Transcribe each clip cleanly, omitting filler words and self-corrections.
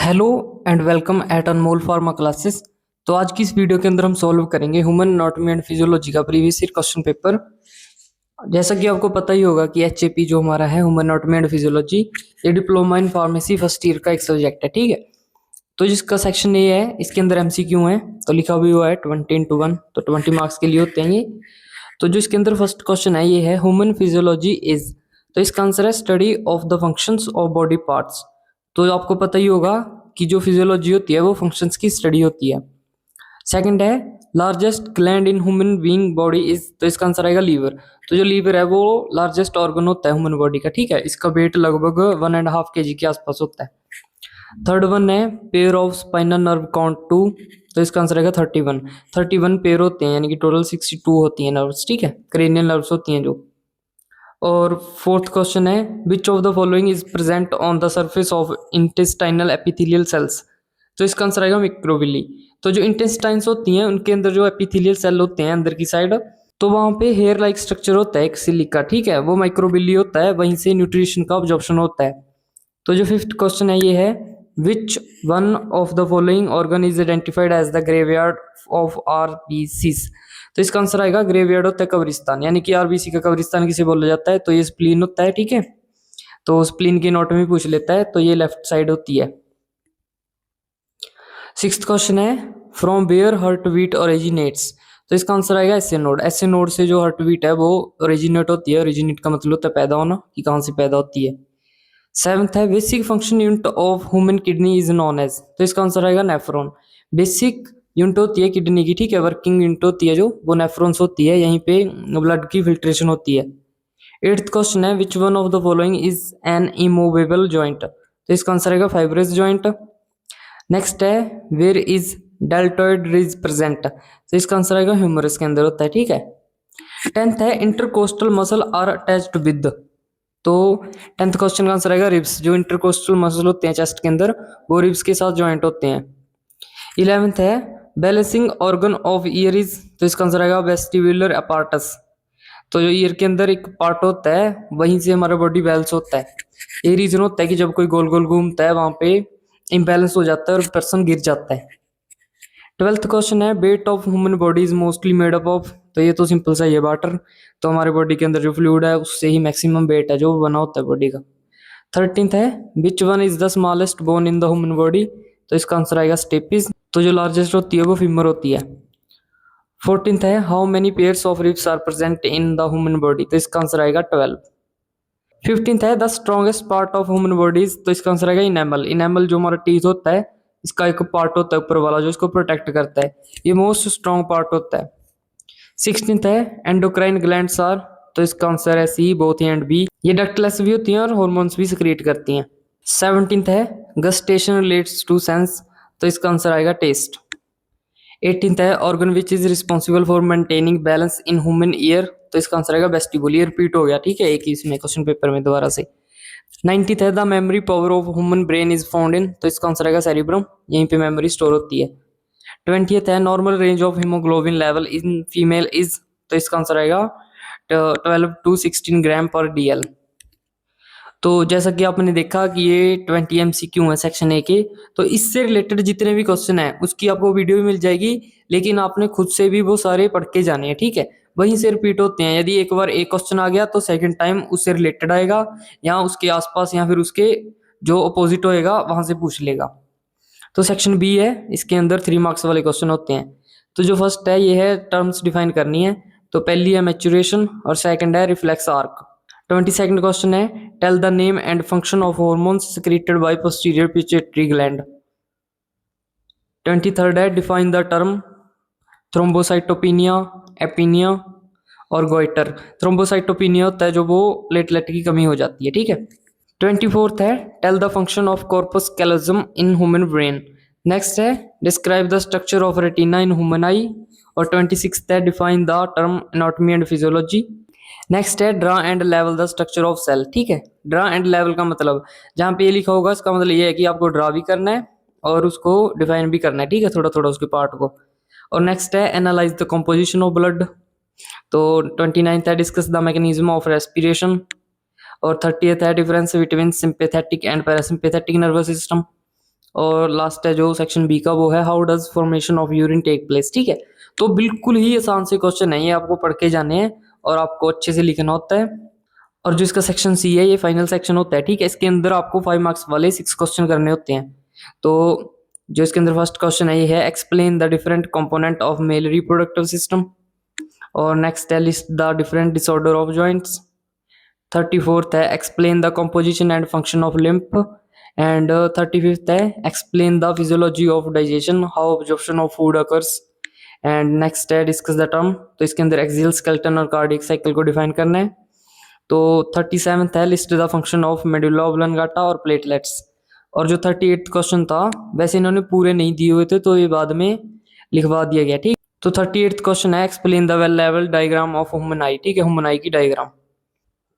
Hello and welcome eight Anmol pharma classes. तो आज की इस वीडियो के अंदर हम सॉल्व करेंगे ह्यूमन एनाटॉमी एंड फिजियोलॉजी का प्रीवियस ईयर क्वेश्चन पेपर। जैसा कि आपको पता ही होगा कि एचएपी जो हमारा है ह्यूमन एनाटॉमी एंड फिजियोलॉजी, ये diploma in pharmacy first year का एक सब्जेक्ट है, ठीक है। तो जिसका सेक्शन ये है, इसके अंदर एमसीक्यू है, तो लिखा भी हुआ है 20 into 1, तो 20 मार्क्स के लिए होते हैं ये। तो जो इसके अंदर फर्स्ट क्वेश्चन है ये है ह्यूमन फिजियोलॉजी इज, तो इसका आंसर है study of the functions of body parts. तो आपको पता ही होगा कि जो फिजियोलॉजी होती है वो फंक्शंस की स्टडी होती है। सेकंड है largest gland in human being body is, तो इसका आंसर आएगा लीवर। तो जो लीवर है वो लार्जेस्ट ऑर्गन होता है ह्यूमन बॉडी का, ठीक है। इसका वेट लगभग 1.5 kg के आसपास होता है। थर्ड वन है pair of spinal nerve count two, तो इसका आंसर आएगा 31। 31 पेयर होते हैं, यानी कि टोटल 62 होती हैं नर्व्स, ठीक है, क्रेनियल नर्व्स होती हैं जो। और फोर्थ क्वेश्चन है which of the following is present on the surface of intestinal epithelial cells, तो इसका आंसर आएगा मिक्रोविली। तो जो इंटेस्टाइन्स होती हैं उनके अंदर जो एपिथेलियल सेल होते हैं अंदर की साइड, तो वहां पे हेयर लाइक स्ट्रक्चर होता है एक सिलिका, ठीक है, वो माइक्रोबिली होता है, वहीं से न्यूट्रिशन का ऑब्जॉर्प्शन होता है। तो जो फिफ्थ क्वेश्चन है ये है which one of the following organ is identified as the graveyard of RBCs, तो इसका आंसर आएगा ग्रेवयार्ड होता है कब्रिस्तान, यानी कि आरबीसी का कब्रिस्तान किसे बोला जाता है, तो ये स्प्लीन होता है, ठीक है। तो स्प्लीन की एनाटॉमी पूछ लेता है, तो ये लेफ्ट साइड होती है। सिक्स्थ क्वेश्चन है from where heart beat originates, तो इसका आंसर आएगा एसए नोड। एसए नोड से जो हार्ट बीट है वो ओरिजिनेट होती है, ओरिजिनेट का मतलब होता है पैदा होना, कि कहाँ से पैदा होती है। सेवंथ है basic function unit of human kidney is known as, तो इसका आंसर आएगा नेफ्रॉन। बेसिक यूनिट होती है किडनी की, ठीक है, वर्किंग यूनिट होती है जो, वो नेफ्रॉन्स होती है, यहीं पे ब्लड की फिल्ट्रेशन होती है। एट्थ क्वेश्चन है which one of the following is an immovable joint, तो इसका आंसर आएगा फाइब्रस जॉइंट। नेक्स्ट है where is deltoid ridge present, तो इसका आंसर आएगा ह्यूमरस के अंदर होता है, ठीक है। टेंथ है intercostal muscle are attached with, तो टेंथ क्वेश्चन का आंसर आएगा रिब्स। जो इंटरकोस्टल मसल होते हैं चेस्ट के अंदर, वो रिब्स के साथ ज्वाइंट होते हैं। इलेवेंथ है balancing organ of year is, तो इसका आंसर आएगा वेस्टिबुलर अपार्टस। तो जो ईयर के अंदर एक पार्ट होता है वहीं से हमारा बॉडी बैलेंस होता है। ये रीजन होता है कि जब कोई गोल गोल घूमता है वहां पे इम्बैलेंस हो जाता है और पर्सन गिर जाता है। ट्वेल्थ क्वेश्चन है weight of human body is mostly made up of, तो ये तो सिंपल सा ही है वाटर। तो हमारे बॉडी के अंदर जो फ्लूइड है उससे ही मैक्सिमम वेट है जो बना होता है बॉडी का। थर्टींथ है which one is the smallest bone in the human body, तो इसका आंसर आएगा स्टेपिस। तो जो लार्जेस्ट होती है वो फीमर होती है। फोर्टींथ है how many pairs of ribs are present in the human body, तो इसका आंसर आएगा 12। फिफ्टींथ है the strongest part of human bodies, तो इसका आंसर आएगा इनेमल। इनेमल जो हमारा टीथ होता है, इसका एक पार्ट होता है ऊपर वाला जो इसको प्रोटेक्ट करता है, ये मोस्ट स्ट्रॉन्ग पार्ट होता है। सिक्सटींथ है एंडोक्राइन ग्लैंड्स आर, तो इसका आंसर है C both A and B, ये डक्टलेस भी होती हैं और हॉर्मोन्स भी सिक्रीट करती हैं। सेवनटींथ है गस्टेशन रिलेट्स टू सेंस, तो इसका आंसर आएगा टेस्ट। एटींथ है organ which is responsible for maintaining balance in human ear, तो इसका आंसर आएगा वेस्टिबुल। ये रिपीट हो गया, ठीक है, एक ही इसमें क्वेश्चन पेपर में दोबारा से। 90th है the memory power of human brain is found in, तो इसका आंसर आएगा सेरिब्रम, यहीं पे मेमोरी स्टोर होती है। 20th है normal range of haemoglobin level in female is, तो इसका आंसर आएगा 12 to 16 ग्राम/dl। तो जैसा कि आपने देखा कि ये 20 MCQ है सेक्शन ए के, तो इससे रिलेटेड जितने भी क्वेश्चन हैं उसकी आपको वीडियो भी मिल जाएगी, लेकिन आपने खुद से भी वो सारे पढ़ के जाने हैं, ठीक है। वहीं से रिपीट होते हैं, यदि एक बार एक क्वेश्चन आ गया तो सेकंड टाइम उससे रिलेटेड आएगा, या उसके आसपास या फिर उसके जो अपोजिट होएगा वहां से पूछ लेगा। तो सेक्शन बी है, इसके अंदर 3 मार्क्स वाले क्वेश्चन होते हैं। तो जो फर्स्ट है ये है टर्म्स डिफाइन करनी है, तो पहली है मैच्योरेशन और सेकंड है रिफ्लेक्स आर्क। 22nd क्वेश्चन है tell the name and function of hormones secreted by posterior pituitary gland. 23rd है define the term thrombocytopenia, apnoea और गोइटर। थ्रोम्बोसाइटोपिनिया होता है जो वो प्लेटलेट की कमी हो जाती है, ठीक है। 24th है tell the function of corpus callosum in human brain. Next है describe the structure of retina in human eye. और 26th है define the term anatomy and physiology. Next है ड्रा एंड लेवल द स्ट्रक्चर ऑफ सेल, ठीक है। Draw and level का मतलब जहाँ पे ये लिखा होगा इसका मतलब ये है कि आपको ड्रा भी करना है और उसको डिफाइन भी करना है, ठीक है, थोड़ा थोड़ा उसके पार्ट को। और नेक्स्ट है analyse the composition of blood. तो 29th है discuss the mechanism of respiration. और 30th है difference between sympathetic and parasympathetic nervous system. और लास्ट है जो सेक्शन बी का, वो है how does formation of urine take place. ठीक है, तो बिल्कुल ही आसान से क्वेश्चन है ये, आपको पढ़ के जाने हैं और आपको अच्छे से लिखना होता है। और जो इसका सेक्शन सी है ये फाइनल सेक्शन होता है। ठीक है, इसके अंदर आपको 5 मार्क्स वाले 6 क्वेश्चन करने होते हैं। तो जो इसके अंदर फर्स्ट क्वेश्चन है ये है explain the different component of male reproductive system. और नेक्स्ट है list the different disorder of joints. 34th है explain the composition and function of lymph. And 35th है explain the physiology of digestion, how absorption of food occurs. And next है discuss the term, तो इसके अंदर axial skeleton और cardiac cycle को define करना है। तो 37th है list the function of medulla oblongata और प्लेटलेट्स। और जो 38th क्वेश्चन था, वैसे इन्होंने पूरे नहीं दिए हुए थे तो ये बाद में लिखवा दिया गया। ठीक, तो 38th क्वेश्चन है explain the well level diagram of human आई। ठीक है, ह्यूमन आई की डायग्राम।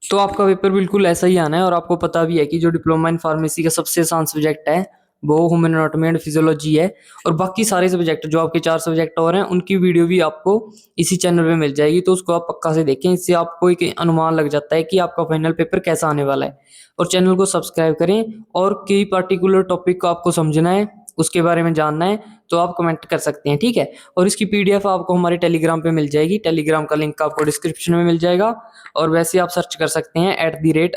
तो आपका पेपर बिल्कुल ऐसा ही आना है। और आपको पता भी है कि जो डिप्लोमा इन फार्मेसी का सबसे आसान सब्जेक्ट है वो ह्यूमन एनाटॉमी एंड फिजियोलॉजी है। और बाकी सारे सब्जेक्ट जो आपके 4 सब्जेक्ट और हैं उनकी वीडियो भी आपको इसी चैनल पे मिल जाएगी, तो उसको आप पक्का से देखें। इससे आपको एक अनुमान लग जाता है कि आपका फाइनल पेपर कैसा आने वाला है। और चैनल को सब्सक्राइब करें, और कोई पर्टिकुलर टॉपिक को आपको समझना है, उसके बारे में जानना है, तो आप कमेंट कर सकते हैं। ठीक है, और इसकी पीडीएफ आपको हमारे टेलीग्राम पे मिल जाएगी। टेलीग्राम का लिंक आपको डिस्क्रिप्शन में मिल जाएगा। और वैसे आप सर्च कर सकते हैं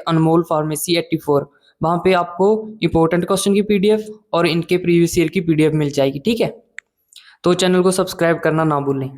@अनमोल फार्मेसी 84। वहां पे आपको इंपॉर्टेंट क्वेश्चन की पीडीएफ और इनके प्रीवियस ईयर की पीडीएफ मिल जाएगी। ठीक है, तो चैनल को सब्सक्राइब करना ना भूलें।